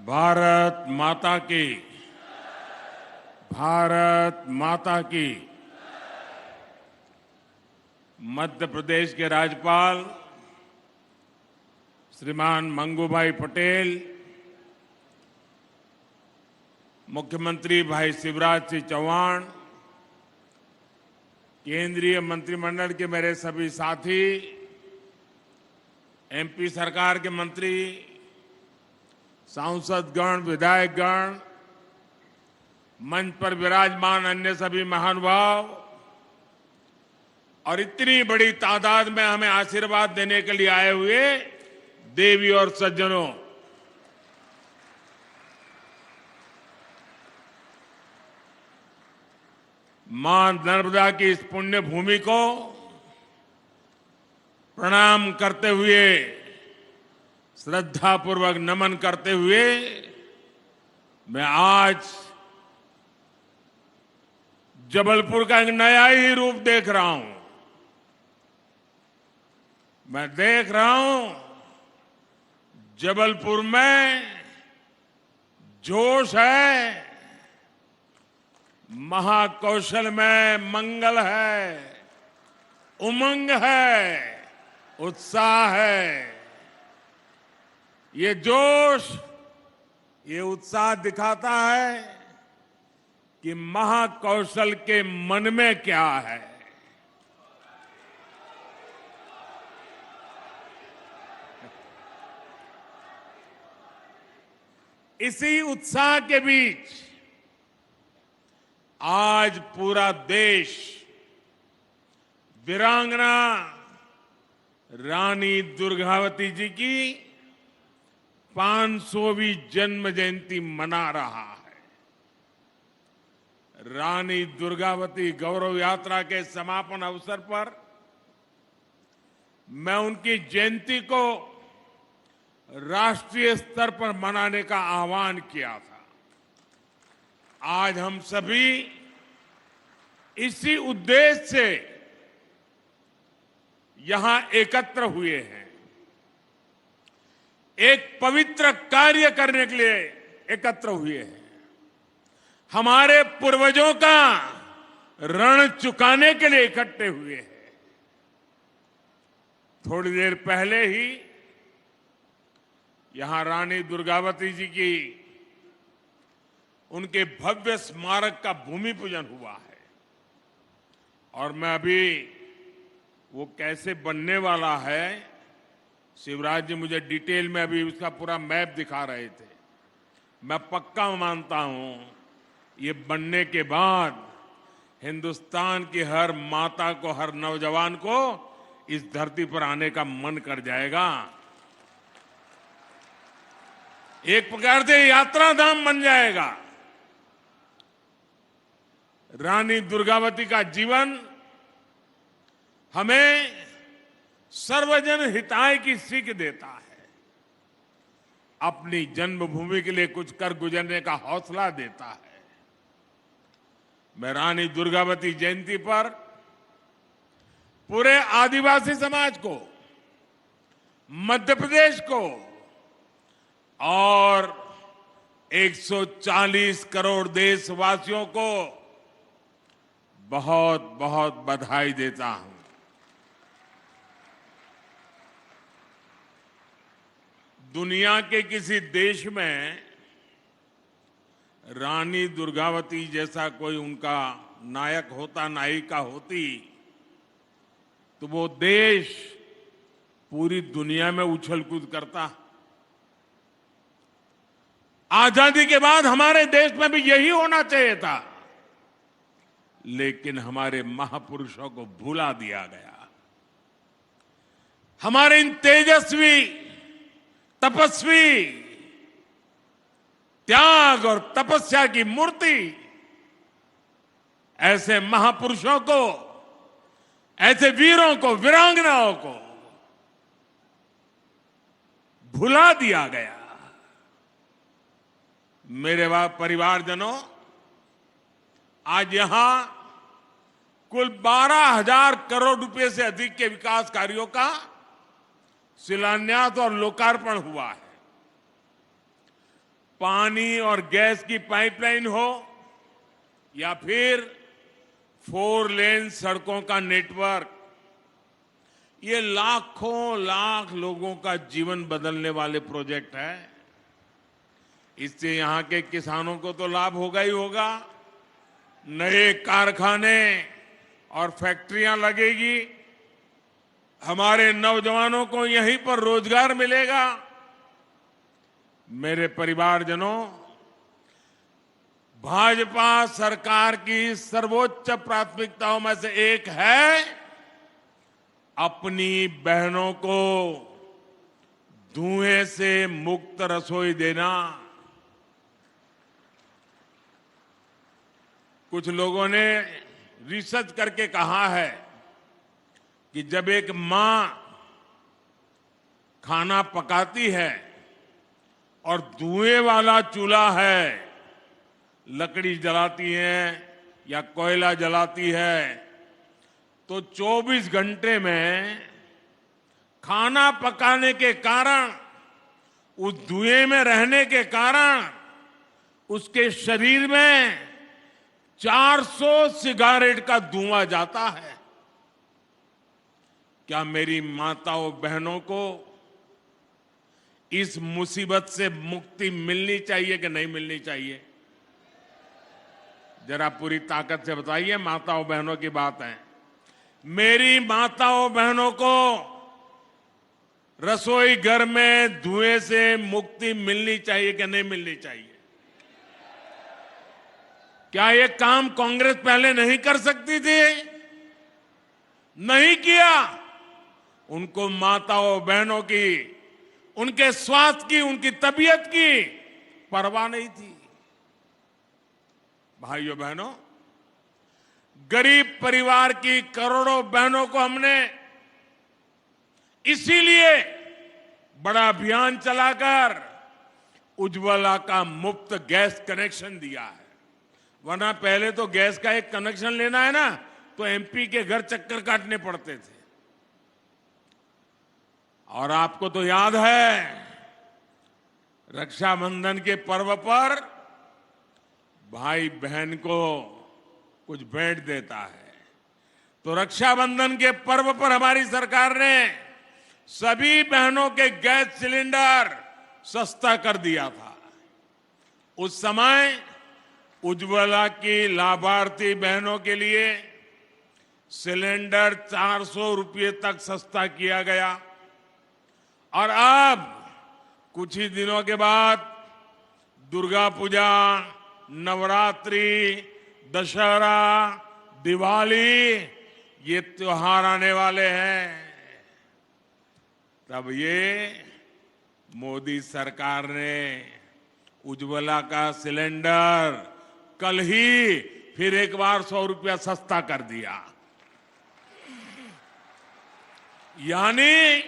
भारत माता की। भारत माता की। मध्य प्रदेश के राज्यपाल श्रीमान मंगूभाई पटेल, मुख्यमंत्री भाई शिवराज सिंह चौहान, केंद्रीय मंत्रिमंडल के मेरे सभी साथी, एमपी सरकार के मंत्री, सांसदगण, विधायकगण, मंच पर विराजमान अन्य सभी महानुभाव और इतनी बड़ी तादाद में हमें आशीर्वाद देने के लिए आए हुए देवी और सज्जनों, मां नर्मदा की इस पुण्य भूमि को प्रणाम करते हुए, श्रद्धापूर्वक नमन करते हुए मैं आज जबलपुर का एक नया ही रूप देख रहा हूं। मैं देख रहा हूं जबलपुर में जोश है, महाकौशल में मंगल है, उमंग है, उत्साह है। ये जोश, ये उत्साह दिखाता है कि महाकौशल के मन में क्या है। इसी उत्साह के बीच आज पूरा देश वीरांगना रानी दुर्गावती जी की 500वीं जन्म जयंती मना रहा है। रानी दुर्गावती गौरव यात्रा के समापन अवसर पर मैं उनकी जयंती को राष्ट्रीय स्तर पर मनाने का आह्वान किया था। आज हम सभी इसी उद्देश्य से यहां एकत्र हुए हैं, एक पवित्र कार्य करने के लिए एकत्र हुए हैं, हमारे पूर्वजों का ऋण चुकाने के लिए इकट्ठे हुए हैं। थोड़ी देर पहले ही यहां रानी दुर्गावती जी की उनके भव्य स्मारक का भूमि पूजन हुआ है और मैं अभी वो कैसे बनने वाला है, शिवराज जी मुझे डिटेल में अभी उसका पूरा मैप दिखा रहे थे। मैं पक्का मानता हूं ये बनने के बाद हिंदुस्तान की हर माता को, हर नौजवान को इस धरती पर आने का मन कर जाएगा। एक प्रकार से यात्रा धाम बन जाएगा। रानी दुर्गावती का जीवन हमें सर्वजन हिताय की सीख देता है, अपनी जन्मभूमि के लिए कुछ कर गुजरने का हौसला देता है। मैं रानी दुर्गावती जयंती पर पूरे आदिवासी समाज को, मध्य प्रदेश को और 140 करोड़ देशवासियों को बहुत बहुत बधाई देता हूं। दुनिया के किसी देश में रानी दुर्गावती जैसा कोई उनका नायक होता, नायिका होती, तो वो देश पूरी दुनिया में उछल कूद करता। आजादी के बाद हमारे देश में भी यही होना चाहिए था, लेकिन हमारे महापुरुषों को भुला दिया गया। हमारे इन तेजस्वी, तपस्वी, त्याग और तपस्या की मूर्ति ऐसे महापुरुषों को, ऐसे वीरों को, वीरांगनाओं को भुला दिया गया। मेरे परिवारजनों, आज यहां कुल 12,000 करोड़ रुपए से अधिक के विकास कार्यों का शिलान्यास और लोकार्पण हुआ है। पानी और गैस की पाइपलाइन हो या फिर 4 लेन सड़कों का नेटवर्क, ये लाखों लाख लोगों का जीवन बदलने वाले प्रोजेक्ट है। इससे यहां के किसानों को तो लाभ होगा ही होगा, नए कारखाने और फैक्ट्रियां लगेगी, हमारे नौजवानों को यहीं पर रोजगार मिलेगा। मेरे परिवारजनों, भाजपा सरकार की सर्वोच्च प्राथमिकताओं में से एक है अपनी बहनों को धुएं से मुक्त रसोई देना। कुछ लोगों ने रिसर्च करके कहा है कि जब एक मां खाना पकाती है और धुएं वाला चूल्हा है, लकड़ी जलाती है या कोयला जलाती है, तो 24 घंटे में खाना पकाने के कारण, उस धुएं में रहने के कारण उसके शरीर में 400 सिगारेट का धुआं जाता है। क्या मेरी माताओं बहनों को इस मुसीबत से मुक्ति मिलनी चाहिए कि नहीं मिलनी चाहिए? जरा पूरी ताकत से बताइए। माताओं बहनों की बात है। मेरी माताओं बहनों को रसोई घर में धुएं से मुक्ति मिलनी चाहिए कि नहीं मिलनी चाहिए? क्या ये काम कांग्रेस पहले नहीं कर सकती थी? नहीं किया। उनको माताओं बहनों की, उनके स्वास्थ्य की, उनकी तबीयत की परवाह नहीं थी। भाइयों बहनों, गरीब परिवार की करोड़ों बहनों को हमने इसीलिए बड़ा अभियान चलाकर उज्ज्वला का मुफ्त गैस कनेक्शन दिया है। वरना पहले तो गैस का एक कनेक्शन लेना है ना, तो एमपी के घर चक्कर काटने पड़ते थे। और आपको तो याद है, रक्षाबंधन के पर्व पर भाई बहन को कुछ भेंट देता है, तो रक्षाबंधन के पर्व पर हमारी सरकार ने सभी बहनों के गैस सिलेंडर सस्ता कर दिया था। उस समय उज्ज्वला की लाभार्थी बहनों के लिए सिलेंडर 400 रुपये तक सस्ता किया गया। और अब कुछ ही दिनों के बाद दुर्गा पूजा, नवरात्रि, दशहरा, दिवाली, ये त्योहार आने वाले हैं। तब ये मोदी सरकार ने उज्ज्वला का सिलेंडर कल ही फिर एक बार 100 रुपया सस्ता कर दिया। यानी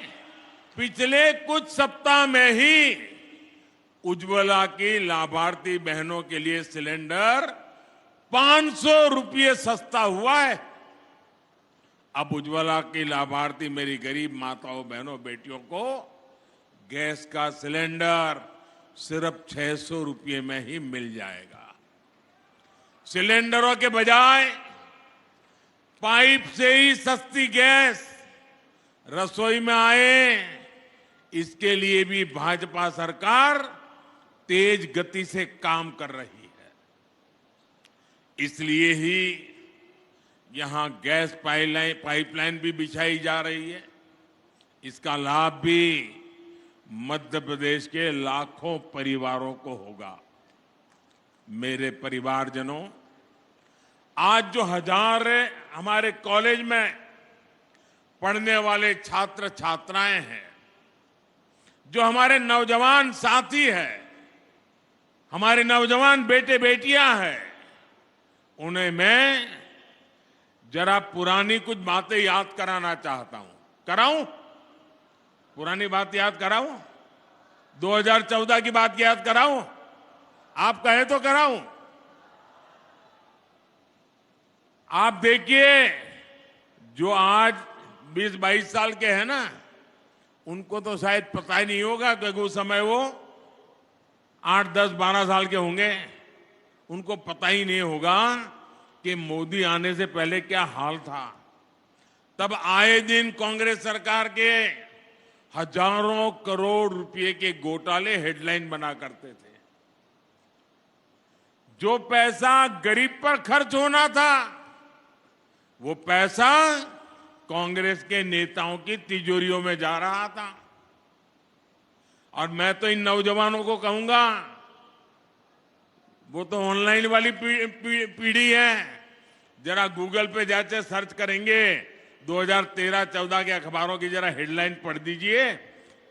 पिछले कुछ सप्ताह में ही उज्ज्वला की लाभार्थी बहनों के लिए सिलेंडर 500 रुपये सस्ता हुआ है। अब उज्ज्वला की लाभार्थी मेरी गरीब माताओं, बहनों, बेटियों को गैस का सिलेंडर सिर्फ 600 रुपये में ही मिल जाएगा। सिलेंडरों के बजाय पाइप से ही सस्ती गैस रसोई में आए, इसके लिए भी भाजपा सरकार तेज गति से काम कर रही है। इसलिए ही यहां गैस पाइपलाइन भी बिछाई जा रही है। इसका लाभ भी मध्य प्रदेश के लाखों परिवारों को होगा। मेरे परिवारजनों, आज जो हजार हमारे कॉलेज में पढ़ने वाले छात्र छात्राएं हैं, जो हमारे नौजवान साथी हैं, हमारे नौजवान बेटे बेटियां हैं, उन्हें मैं जरा पुरानी कुछ बातें याद कराना चाहता हूं। कराऊं? पुरानी बात याद कराऊं? 2014 की बात याद कराऊं? आप कहें तो कराऊं। आप देखिए, जो आज 20-22 साल के हैं ना, उनको तो शायद पता ही नहीं होगा कि उस समय वो 8, 10, 12 साल के होंगे, उनको पता ही नहीं होगा कि मोदी आने से पहले क्या हाल था। तब आए दिन कांग्रेस सरकार के हजारों करोड़ रुपए के घोटाले हेडलाइन बना करते थे। जो पैसा गरीब पर खर्च होना था, वो पैसा कांग्रेस के नेताओं की तिजोरियों में जा रहा था। और मैं तो इन नौजवानों को कहूंगा, वो तो ऑनलाइन वाली पीढ़ी है, जरा गूगल पे जाके सर्च करेंगे 2013-14 के अखबारों की जरा हेडलाइन पढ़ दीजिए,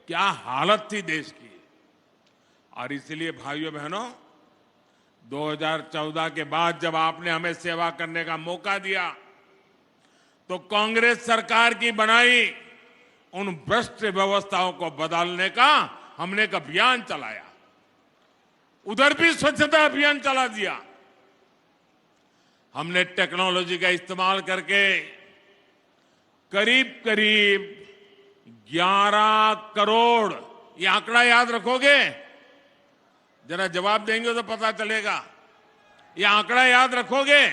क्या हालत थी देश की। और इसलिए भाइयों बहनों, 2014 के बाद जब आपने हमें सेवा करने का मौका दिया, तो कांग्रेस सरकार की बनाई उन भ्रष्ट व्यवस्थाओं को बदलने का हमने एक अभियान चलाया। उधर भी स्वच्छता अभियान चला दिया। हमने टेक्नोलॉजी का इस्तेमाल करके करीब करीब 11 करोड़, ये आंकड़ा याद रखोगे? जरा जवाब देंगे तो पता चलेगा। ये आंकड़ा याद रखोगे?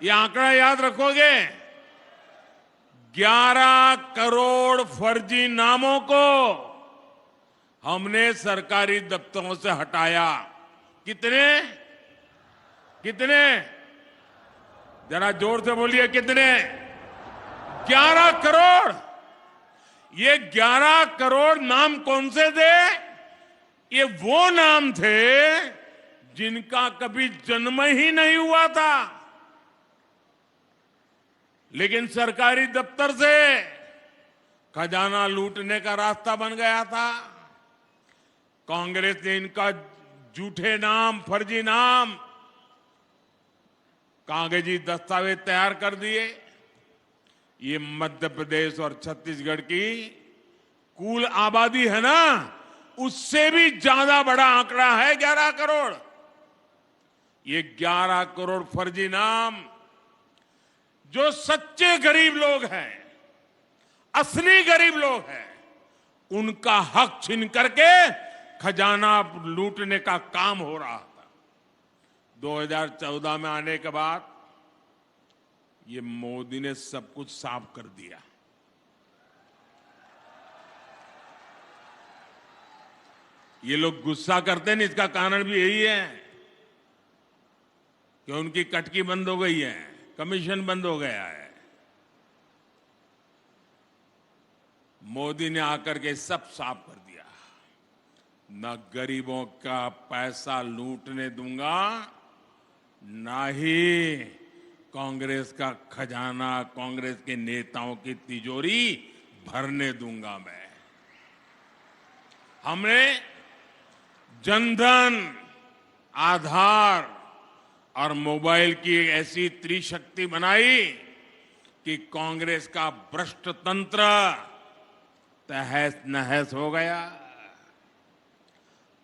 ये आंकड़ा याद रखोगे? 11 करोड़ फर्जी नामों को हमने सरकारी दफ्तरों से हटाया। कितने? कितने? जरा जोर से बोलिए, कितने? 11 करोड़। ये 11 करोड़ नाम कौन से थे? ये वो नाम थे जिनका कभी जन्म ही नहीं हुआ था, लेकिन सरकारी दफ्तर से खजाना लूटने का रास्ता बन गया था। कांग्रेस ने इनका झूठे नाम, फर्जी नाम, कागजी दस्तावेज तैयार कर दिए। ये मध्य प्रदेश और छत्तीसगढ़ की कुल आबादी है ना, उससे भी ज्यादा बड़ा आंकड़ा है 11 करोड़। ये 11 करोड़ फर्जी नाम, जो सच्चे गरीब लोग हैं, असली गरीब लोग हैं, उनका हक छीन करके खजाना लूटने का काम हो रहा था। 2014 में आने के बाद ये मोदी ने सब कुछ साफ कर दिया। ये लोग गुस्सा करते हैं, इसका कारण भी यही है कि उनकी कटकी बंद हो गई है, कमीशन बंद हो गया है। मोदी ने आकर के सब साफ कर दिया। न गरीबों का पैसा लूटने दूंगा, ना ही कांग्रेस का खजाना, कांग्रेस के नेताओं की तिजोरी भरने दूंगा मैं। हमने जनधन, आधार और मोबाइल की एक ऐसी त्रिशक्ति बनाई कि कांग्रेस का भ्रष्ट तंत्र तहस नहस हो गया।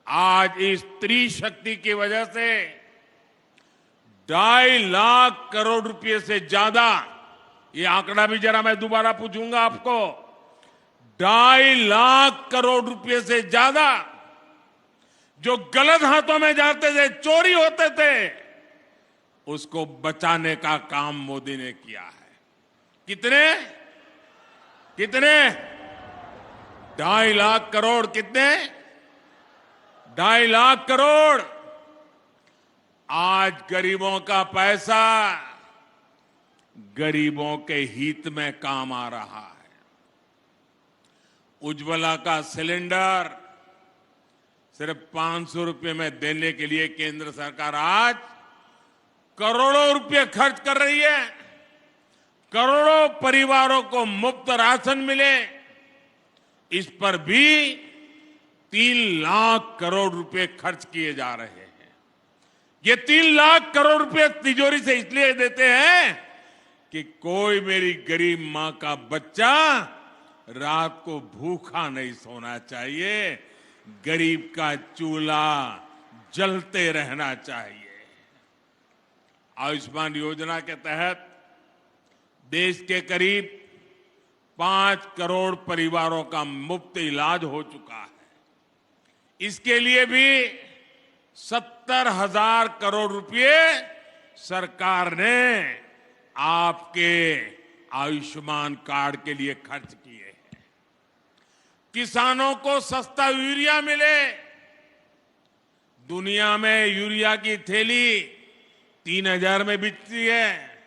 आज इस त्रिशक्ति की वजह से 2.5 लाख करोड़ रुपए से ज्यादा, ये आंकड़ा भी जरा मैं दोबारा पूछूंगा आपको, 2.5 लाख करोड़ रुपए से ज्यादा जो गलत हाथों में जाते थे, चोरी होते थे, उसको बचाने का काम मोदी ने किया है। कितने? कितने? 2.5 लाख करोड़। कितने? 2.5 लाख करोड़। आज गरीबों का पैसा गरीबों के हित में काम आ रहा है। उज्ज्वला का सिलेंडर सिर्फ 500 रुपए में देने के लिए केंद्र सरकार आज करोड़ों रुपए खर्च कर रही है। करोड़ों परिवारों को मुफ्त राशन मिले, इस पर भी 3 लाख करोड़ रुपए खर्च किए जा रहे हैं। ये 3 लाख करोड़ रुपए तिजोरी से इसलिए देते हैं कि कोई मेरी गरीब मां का बच्चा रात को भूखा नहीं सोना चाहिए, गरीब का चूल्हा जलते रहना चाहिए। आयुष्मान योजना के तहत देश के करीब 5 करोड़ परिवारों का मुफ्त इलाज हो चुका है। इसके लिए भी 70,000 करोड़ रुपए सरकार ने आपके आयुष्मान कार्ड के लिए खर्च किए हैं। किसानों को सस्ता यूरिया मिले। दुनिया में यूरिया की थैली 3,000 में बिकती है,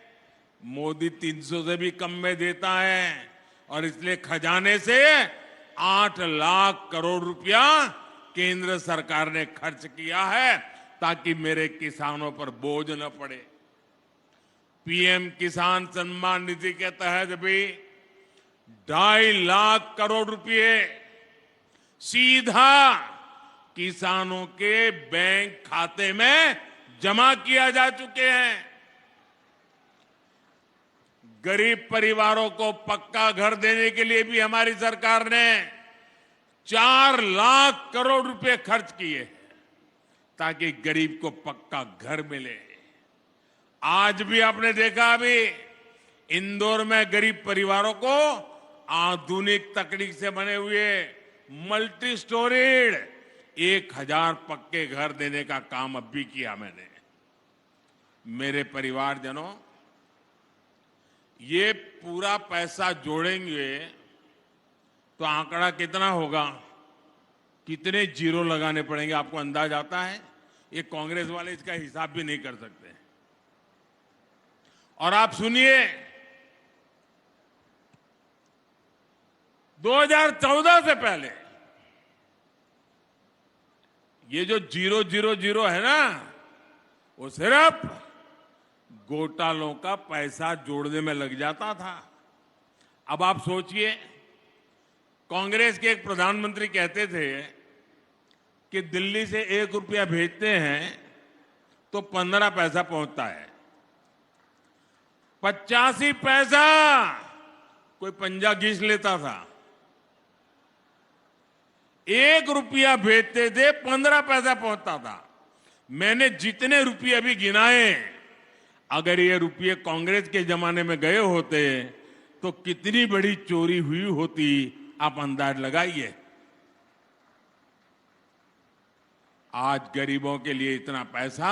मोदी 300 से भी कम में देता है और इसलिए खजाने से 8 लाख करोड़ रुपया केंद्र सरकार ने खर्च किया है ताकि मेरे किसानों पर बोझ न पड़े। पीएम किसान सम्मान निधि के तहत भी 2.5 लाख करोड़ रुपए सीधा किसानों के बैंक खाते में जमा किया जा चुके हैं। गरीब परिवारों को पक्का घर देने के लिए भी हमारी सरकार ने 4 लाख करोड़ रुपए खर्च किए ताकि गरीब को पक्का घर मिले। आज भी आपने देखा, अभी इंदौर में गरीब परिवारों को आधुनिक तकनीक से बने हुए मल्टी स्टोरीड 1,000 पक्के घर देने का काम अब भी किया मैंने। मेरे परिवारजनों, ये पूरा पैसा जोड़ेंगे तो आंकड़ा कितना होगा, कितने जीरो लगाने पड़ेंगे, आपको अंदाज आता है? ये कांग्रेस वाले इसका हिसाब भी नहीं कर सकते। और आप सुनिए, 2014 से पहले ये जो 000 है ना, वो सिर्फ घोटालों का पैसा जोड़ने में लग जाता था। अब आप सोचिए, कांग्रेस के एक प्रधानमंत्री कहते थे कि दिल्ली से 1 रुपया भेजते हैं तो 15 पैसा पहुंचता है। 85 पैसा कोई पंजा घिस लेता था। 1 रुपया भेजते थे, 15 पैसा पहुंचता था। मैंने जितने रुपये अभी गिनाए, अगर ये रुपये कांग्रेस के जमाने में गए होते तो कितनी बड़ी चोरी हुई होती, आप अंदाज लगाइए। आज गरीबों के लिए इतना पैसा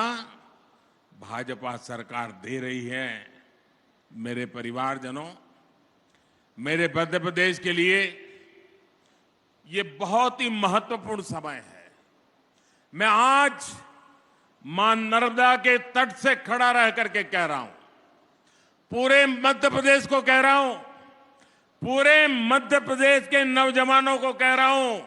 भाजपा सरकार दे रही है। मेरे परिवारजनों, मेरे मध्य प्रदेश के लिए ये बहुत ही महत्वपूर्ण समय है। मैं आज मां नर्मदा के तट से खड़ा रह करके कह रहा हूं, पूरे मध्य प्रदेश को कह रहा हूं, पूरे मध्य प्रदेश के नौजवानों को कह रहा हूं,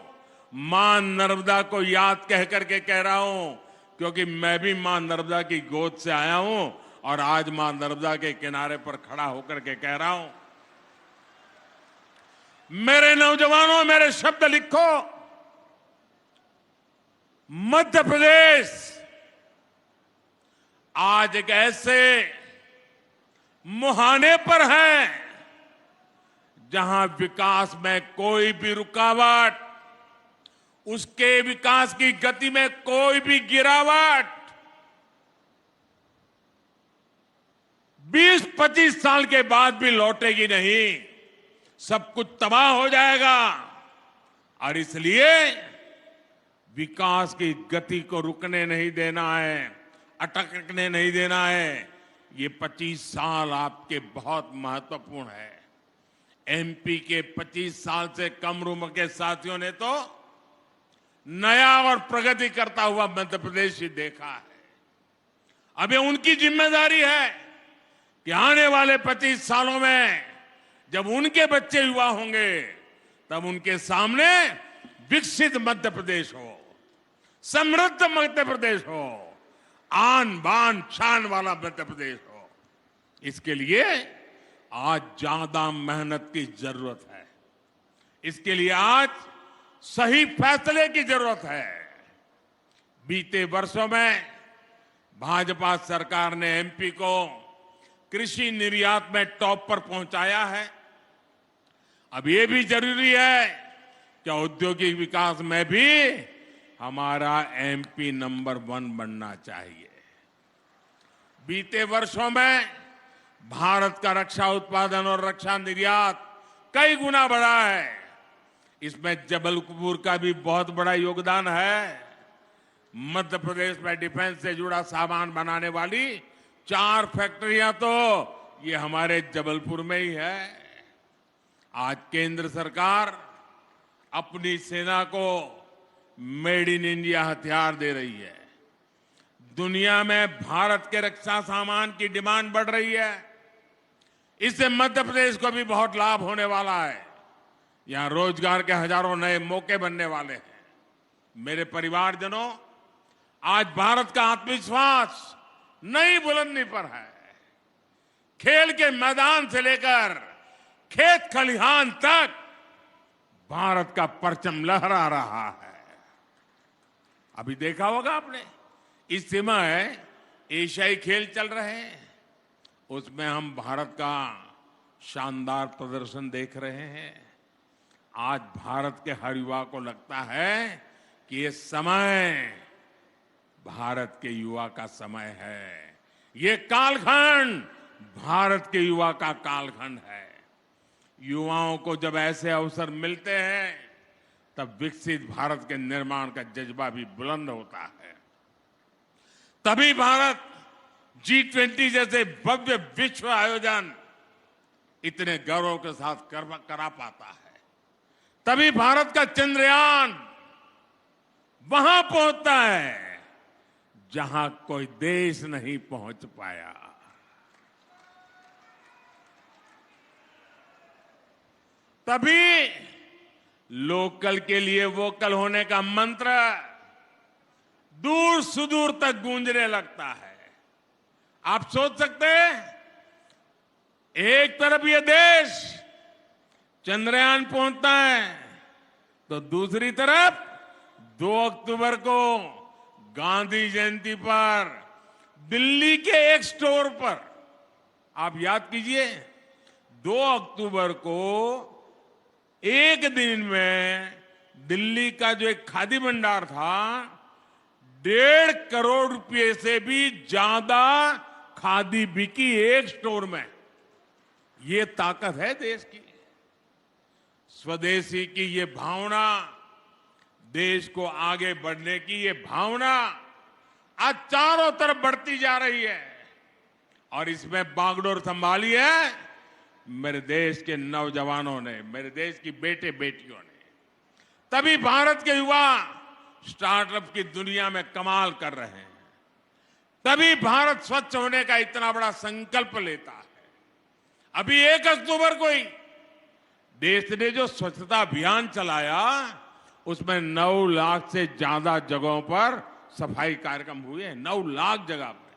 मां नर्मदा को याद कह करके कह रहा हूं, क्योंकि मैं भी मां नर्मदा की गोद से आया हूं और आज मां नर्मदा के किनारे पर खड़ा होकर के कह रहा हूं, मेरे नौजवानों, मेरे शब्द लिखो। मध्य प्रदेश आज एक ऐसे मुहाने पर है जहां विकास में कोई भी रुकावट, उसके विकास की गति में कोई भी गिरावट 20-25 साल के बाद भी लौटेगी नहीं। सब कुछ तबाह हो जाएगा। और इसलिए विकास की गति को रुकने नहीं देना है, अटकने नहीं देना है। ये 25 साल आपके बहुत महत्वपूर्ण है। एमपी के 25 साल से कम उम्र के साथियों ने तो नया और प्रगति करता हुआ मध्य प्रदेश ही देखा है। अब ये उनकी जिम्मेदारी है कि आने वाले 25 सालों में जब उनके बच्चे युवा होंगे, तब उनके सामने विकसित मध्य प्रदेश हो, समृद्ध मध्य प्रदेश हो, आन बान शान वाला मध्य प्रदेश हो। इसके लिए आज ज्यादा मेहनत की जरूरत है। इसके लिए आज सही फैसले की जरूरत है। बीते वर्षों में भाजपा सरकार ने एमपी को कृषि निर्यात में टॉप पर पहुंचाया है। अब ये भी जरूरी है कि औद्योगिक विकास में भी हमारा एमपी नंबर 1 बनना चाहिए। बीते वर्षों में भारत का रक्षा उत्पादन और रक्षा निर्यात कई गुना बढ़ा है। इसमें जबलपुर का भी बहुत बड़ा योगदान है। मध्य प्रदेश में डिफेंस से जुड़ा सामान बनाने वाली 4 फैक्ट्रियां तो ये हमारे जबलपुर में ही है। आज केंद्र सरकार अपनी सेना को मेड इन इंडिया हथियार दे रही है। दुनिया में भारत के रक्षा सामान की डिमांड बढ़ रही है। इससे मध्य प्रदेश को भी बहुत लाभ होने वाला है। यहां रोजगार के हजारों नए मौके बनने वाले हैं। मेरे परिवारजनों, आज भारत का आत्मविश्वास नई बुलंदी पर है। खेल के मैदान से लेकर खेत खलिहान तक भारत का परचम लहरा रहा है। अभी देखा होगा आपने, इस समय एशियाई खेल चल रहे हैं, उसमें हम भारत का शानदार प्रदर्शन देख रहे हैं। आज भारत के हर युवा को लगता है कि ये समय भारत के युवा का समय है। ये कालखंड भारत के युवा का कालखंड है। युवाओं को जब ऐसे अवसर मिलते हैं तब विकसित भारत के निर्माण का जज्बा भी बुलंद होता है। तभी भारत G20 जैसे भव्य विश्व आयोजन इतने गौरव के साथ करा पाता है। तभी भारत का चंद्रयान वहां पहुंचता है जहां कोई देश नहीं पहुंच पाया। तभी लोकल के लिए वोकल होने का मंत्र दूर सुदूर तक गूंजने लगता है। आप सोच सकते हैं, एक तरफ ये देश चंद्रयान पहुंचता है तो दूसरी तरफ 2 अक्टूबर को गांधी जयंती पर दिल्ली के एक स्टोर पर, आप याद कीजिए, 2 अक्टूबर को एक दिन में दिल्ली का जो एक खादी भंडार था, 1.5 करोड़ रुपए से भी ज्यादा खादी बिकी एक स्टोर में। ये ताकत है देश की। स्वदेशी की ये भावना, देश को आगे बढ़ने की ये भावना आज चारों तरफ बढ़ती जा रही है। और इसमें बागडोर संभाली है मेरे देश के नौजवानों ने, मेरे देश की बेटे बेटियों ने। तभी भारत के युवा स्टार्टअप की दुनिया में कमाल कर रहे हैं। तभी भारत स्वच्छ होने का इतना बड़ा संकल्प लेता है। अभी 1 अक्टूबर को ही देश ने जो स्वच्छता अभियान चलाया, उसमें 9 लाख से ज्यादा जगहों पर सफाई कार्यक्रम हुए। 9 लाख जगह पर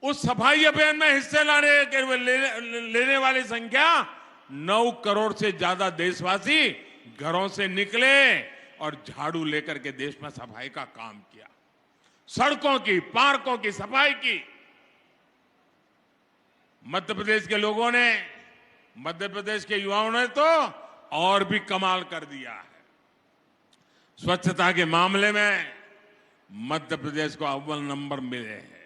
उस सफाई अभियान में हिस्से लेने वाली संख्या 9 करोड़ से ज्यादा देशवासी घरों से निकले और झाड़ू लेकर के देश में सफाई का काम किया। सड़कों की, पार्कों की सफाई की। मध्य प्रदेश के लोगों ने, मध्य प्रदेश के युवाओं ने तो और भी कमाल कर दिया है। स्वच्छता के मामले में मध्य प्रदेश को अव्वल नंबर मिले हैं।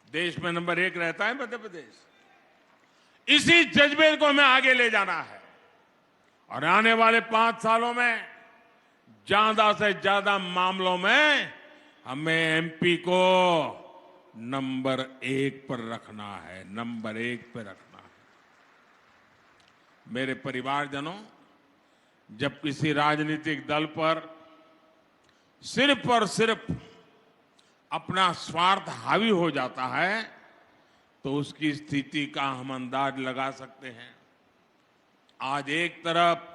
देश में नंबर 1 रहता है मध्य प्रदेश। इसी जज्बे को हमें आगे ले जाना है और आने वाले 5 सालों में ज्यादा से ज्यादा मामलों में हमें एमपी को नंबर 1 पर रखना है, नंबर 1 पर रखना है। मेरे परिवारजनों, जब किसी राजनीतिक दल पर सिर्फ और सिर्फ अपना स्वार्थ हावी हो जाता है तो उसकी स्थिति का हम अंदाज लगा सकते हैं। आज एक तरफ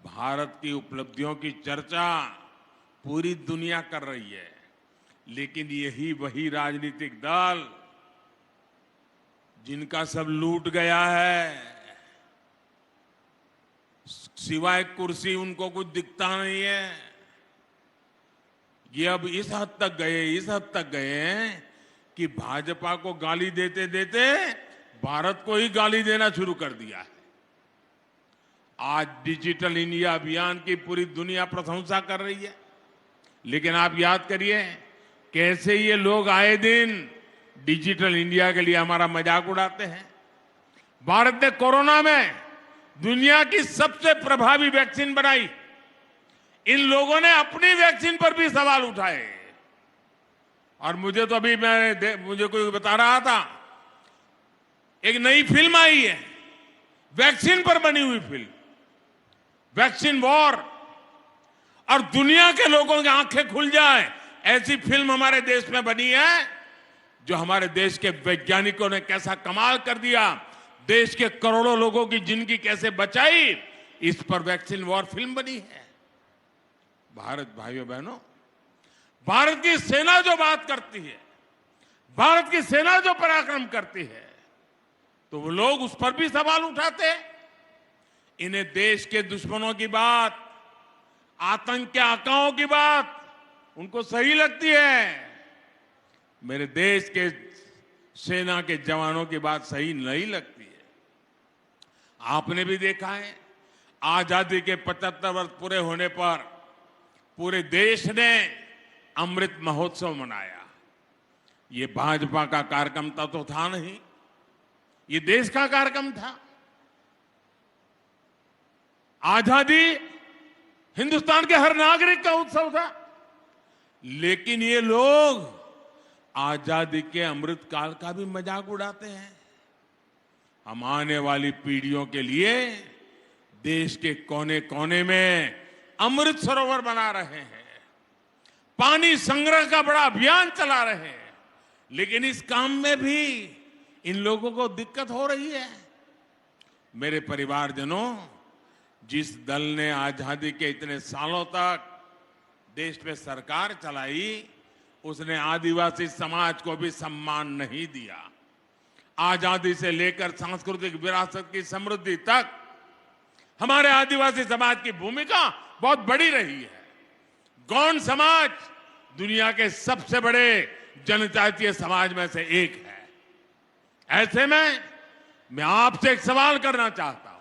भारत की उपलब्धियों की चर्चा पूरी दुनिया कर रही है, लेकिन यही वही राजनीतिक दल जिनका सब लूट गया है, सिवाय कुर्सी उनको कुछ दिखता नहीं है, ये अब इस हद तक गए हैं कि भाजपा को गाली देते देते भारत को ही गाली देना शुरू कर दिया है। आज डिजिटल इंडिया अभियान की पूरी दुनिया प्रशंसा कर रही है, लेकिन आप याद करिए कैसे ये लोग आए दिन डिजिटल इंडिया के लिए हमारा मजाक उड़ाते हैं। भारत ने कोरोना में दुनिया की सबसे प्रभावी वैक्सीन बनाई। इन लोगों ने अपनी वैक्सीन पर भी सवाल उठाए। और मुझे तो अभी मुझे कोई बता रहा था, एक नई फिल्म आई है वैक्सीन पर बनी हुई फिल्म, वैक्सीन वॉर। और दुनिया के लोगों की आंखें खुल जाए ऐसी फिल्म हमारे देश में बनी है, जो हमारे देश के वैज्ञानिकों ने कैसा कमाल कर दिया, देश के करोड़ों लोगों की जिंदगी कैसे बचाई, इस पर वैक्सीन वॉर फिल्म बनी है। भारत भाइयों बहनों, भारत की सेना जो बात करती है, भारत की सेना जो पराक्रम करती है, तो वो लोग उस पर भी सवाल उठाते हैं। इन्हें देश के दुश्मनों की बात, आतंक के आकाओं की बात उनको सही लगती है, मेरे देश के सेना के जवानों की बात सही नहीं लगती है। आपने भी देखा है, आजादी के 75 वर्ष पूरे होने पर पूरे देश ने अमृत महोत्सव मनाया। ये भाजपा का कार्यक्रम तो था नहीं, ये देश का कार्यक्रम था। आजादी हिंदुस्तान के हर नागरिक का उत्सव था। लेकिन ये लोग आजादी के अमृत काल का भी मजाक उड़ाते हैं। हम आने वाली पीढ़ियों के लिए देश के कोने कोने में अमृत सरोवर बना रहे हैं, पानी संग्रह का बड़ा अभियान चला रहे हैं। लेकिन इस काम में भी इन लोगों को दिक्कत हो रही है। मेरे परिवारजनों, जिस दल ने आजादी के इतने सालों तक देश में सरकार चलाई, उसने आदिवासी समाज को भी सम्मान नहीं दिया। आजादी से लेकर सांस्कृतिक विरासत की समृद्धि तक हमारे आदिवासी समाज की भूमिका बहुत बड़ी रही है। गौंड समाज दुनिया के सबसे बड़े जनजातीय समाज में से एक है। ऐसे में मैं आपसे एक सवाल करना चाहता हूं।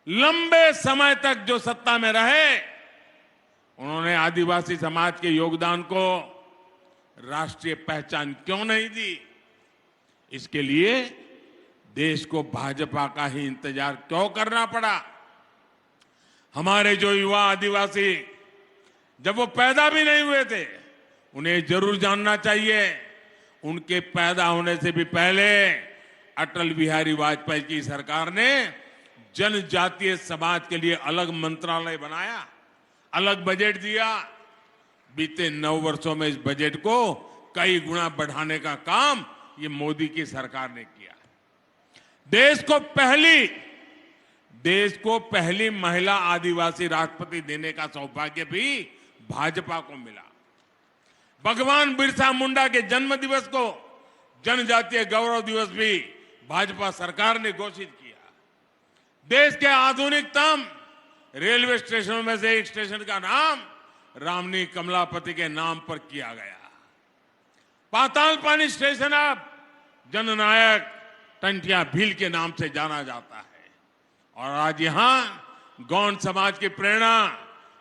लंबे समय तक जो सत्ता में रहे, उन्होंने आदिवासी समाज के योगदान को राष्ट्रीय पहचान क्यों नहीं दी? इसके लिए देश को भाजपा का ही इंतजार क्यों करना पड़ा? हमारे जो युवा आदिवासी, जब वो पैदा भी नहीं हुए थे, उन्हें जरूर जानना चाहिए, उनके पैदा होने से भी पहले अटल बिहारी वाजपेयी की सरकार ने जनजातीय समाज के लिए अलग मंत्रालय बनाया, अलग बजट दिया। बीते 9 वर्षों में इस बजट को कई गुना बढ़ाने का काम ये मोदी की सरकार ने किया। देश को पहली महिला आदिवासी राष्ट्रपति देने का सौभाग्य भी भाजपा को मिला। भगवान बिरसा मुंडा के जन्म दिवस को जनजातीय गौरव दिवस भी भाजपा सरकार ने घोषित किया। देश के आधुनिकतम रेलवे स्टेशनों में से एक स्टेशन का नाम रामनी कमलापति के नाम पर किया गया। पाताल पानी स्टेशन अब जननायक टंटिया भील के नाम से जाना जाता है। और आज यहां गौंड समाज की प्रेरणा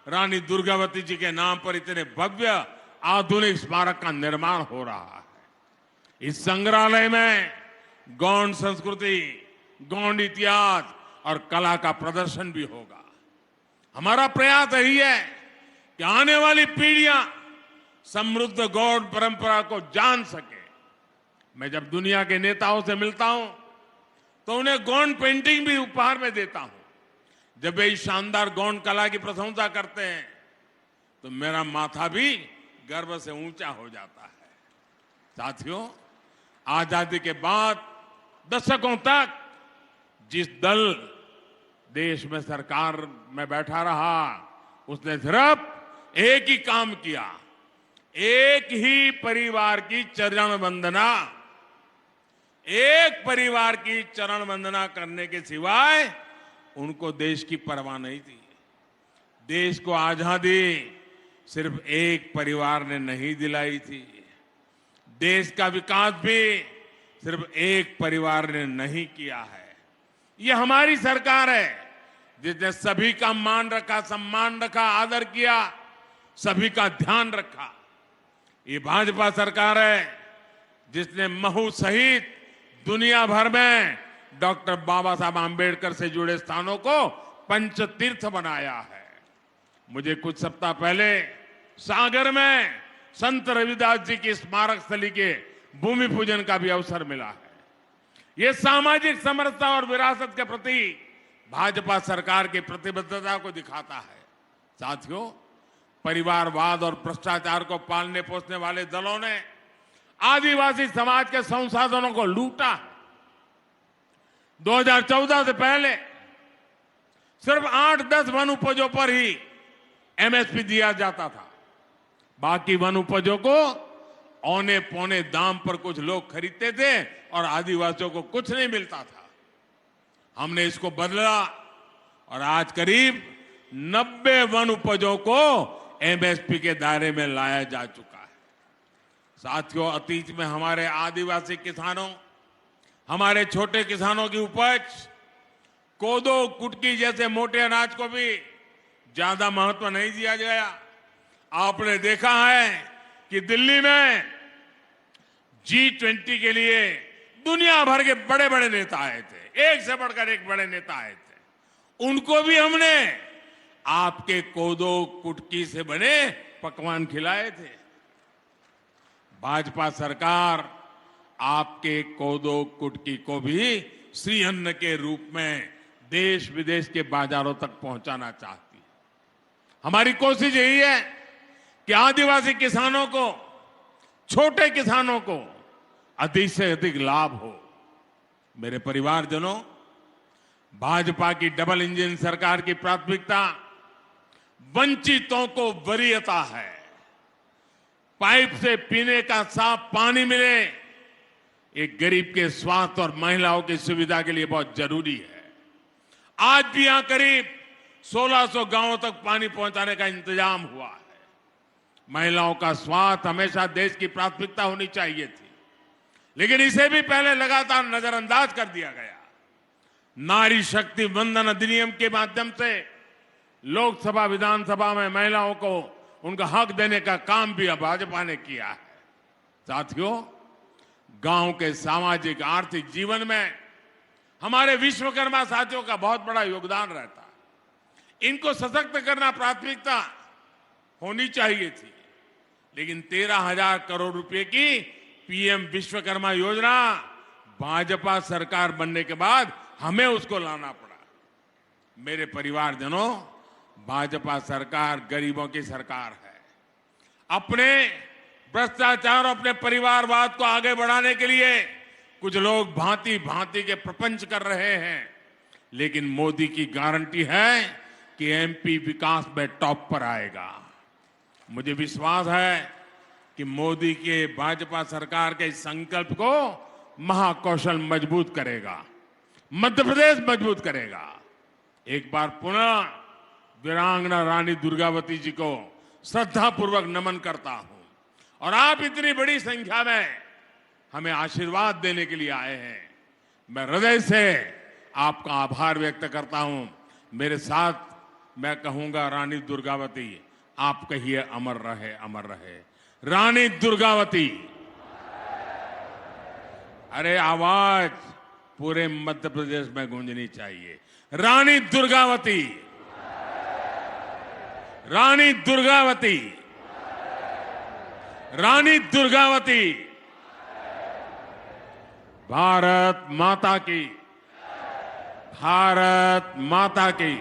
रानी दुर्गावती जी के नाम पर इतने भव्य आधुनिक स्मारक का निर्माण हो रहा है। इस संग्रहालय में गौंड संस्कृति, गौंड इतिहास और कला का प्रदर्शन भी होगा। हमारा प्रयास यही है कि आने वाली पीढ़ियां समृद्ध गौड़ परंपरा को जान सके। मैं जब दुनिया के नेताओं से मिलता हूं तो उन्हें गौंड पेंटिंग भी उपहार में देता हूं। जब वे इस शानदार गौंड कला की प्रशंसा करते हैं तो मेरा माथा भी गर्व से ऊंचा हो जाता है। साथियों, आजादी के बाद दशकों तक जिस दल देश में सरकार में बैठा रहा, उसने सिर्फ एक ही काम किया, एक ही परिवार की चरण वंदना, एक परिवार की चरण वंदना करने के सिवाय उनको देश की परवाह नहीं थी। देश को आजादी सिर्फ एक परिवार ने नहीं दिलाई थी। देश का विकास भी सिर्फ एक परिवार ने नहीं किया है। ये हमारी सरकार है जिसने सभी का मान रखा, सम्मान रखा, आदर किया, सभी का ध्यान रखा। ये भाजपा सरकार है जिसने महू सहित दुनिया भर में डॉक्टर बाबा साहब आम्बेडकर से जुड़े स्थानों को पंच तीर्थ बनाया है। मुझे कुछ सप्ताह पहले सागर में संत रविदास जी की स्मारक स्थली के भूमि पूजन का भी अवसर मिला है। ये सामाजिक समरसता और विरासत के प्रति भाजपा सरकार की प्रतिबद्धता को दिखाता है। साथियों, परिवारवाद और भ्रष्टाचार को पालने पोसने वाले दलों ने आदिवासी समाज के संसाधनों को लूटा है। 2014 से पहले सिर्फ 8-10 वन उपजों पर ही एमएसपी दिया जाता था। बाकी वन उपजों को औने पौने दाम पर कुछ लोग खरीदते थे और आदिवासियों को कुछ नहीं मिलता था। हमने इसको बदला और आज करीब 90 वन उपजों को एमएसपी के दायरे में लाया जा चुका है। साथियों, अतीत में हमारे आदिवासी किसानों, हमारे छोटे किसानों की उपज कोदो, कुटकी जैसे मोटे अनाज को भी ज्यादा महत्व नहीं दिया गया। आपने देखा है कि दिल्ली में G20 के लिए दुनिया भर के बड़े बड़े नेता आए थे, एक से बढ़कर एक बड़े नेता आए थे। उनको भी हमने आपके कोदो कुटकी से बने पकवान खिलाए थे। भाजपा सरकार आपके कोदो कुटकी को भी श्री अन्न के रूप में देश विदेश के बाजारों तक पहुंचाना चाहती है। हमारी कोशिश यही है कि आदिवासी किसानों को, छोटे किसानों को अधिक से अधिक लाभ हो। मेरे परिवारजनों, भाजपा की डबल इंजन सरकार की प्राथमिकता वंचितों को वरीयता है। पाइप से पीने का साफ पानी मिले, एक गरीब के स्वास्थ्य और महिलाओं की सुविधा के लिए बहुत जरूरी है। आज भी यहां करीब 1600 गांवों तक पानी पहुंचाने का इंतजाम हुआ है। महिलाओं का स्वास्थ्य हमेशा देश की प्राथमिकता होनी चाहिए थी, लेकिन इसे भी पहले लगातार नजरअंदाज कर दिया गया। नारी शक्ति वंदन अधिनियम के माध्यम से लोकसभा, विधानसभा में महिलाओं को उनका हक देने का काम भी भाजपा ने किया है। साथियों, गांव के सामाजिक आर्थिक जीवन में हमारे विश्वकर्मा साथियों का बहुत बड़ा योगदान रहता है। इनको सशक्त करना प्राथमिकता होनी चाहिए थी, लेकिन 13,000 करोड़ रुपए की पीएम विश्वकर्मा योजना भाजपा सरकार बनने के बाद हमें उसको लाना पड़ा। मेरे परिवारजनों, भाजपा सरकार गरीबों की सरकार है। अपने भ्रष्टाचार और अपने परिवारवाद को आगे बढ़ाने के लिए कुछ लोग भांति भांति के प्रपंच कर रहे हैं, लेकिन मोदी की गारंटी है कि एमपी विकास में टॉप पर आएगा। मुझे विश्वास है कि मोदी के भाजपा सरकार के इस संकल्प को महाकौशल मजबूत करेगा, मध्य प्रदेश मजबूत करेगा। एक बार पुनः वीरांगना रानी दुर्गावती जी को श्रद्धापूर्वक नमन करता हूं और आप इतनी बड़ी संख्या में हमें आशीर्वाद देने के लिए आए हैं। मैं हृदय से आपका आभार व्यक्त करता हूं। मेरे साथ मैं कहूंगा, रानी दुर्गावती, आप कहिए अमर रहे, अमर रहे। रानी दुर्गावती। अरे आवाज पूरे मध्य प्रदेश में गूंजनी चाहिए। रानी दुर्गावती, रानी दुर्गावती, रानी दुर्गावती। भारत माता की, भारत माता की।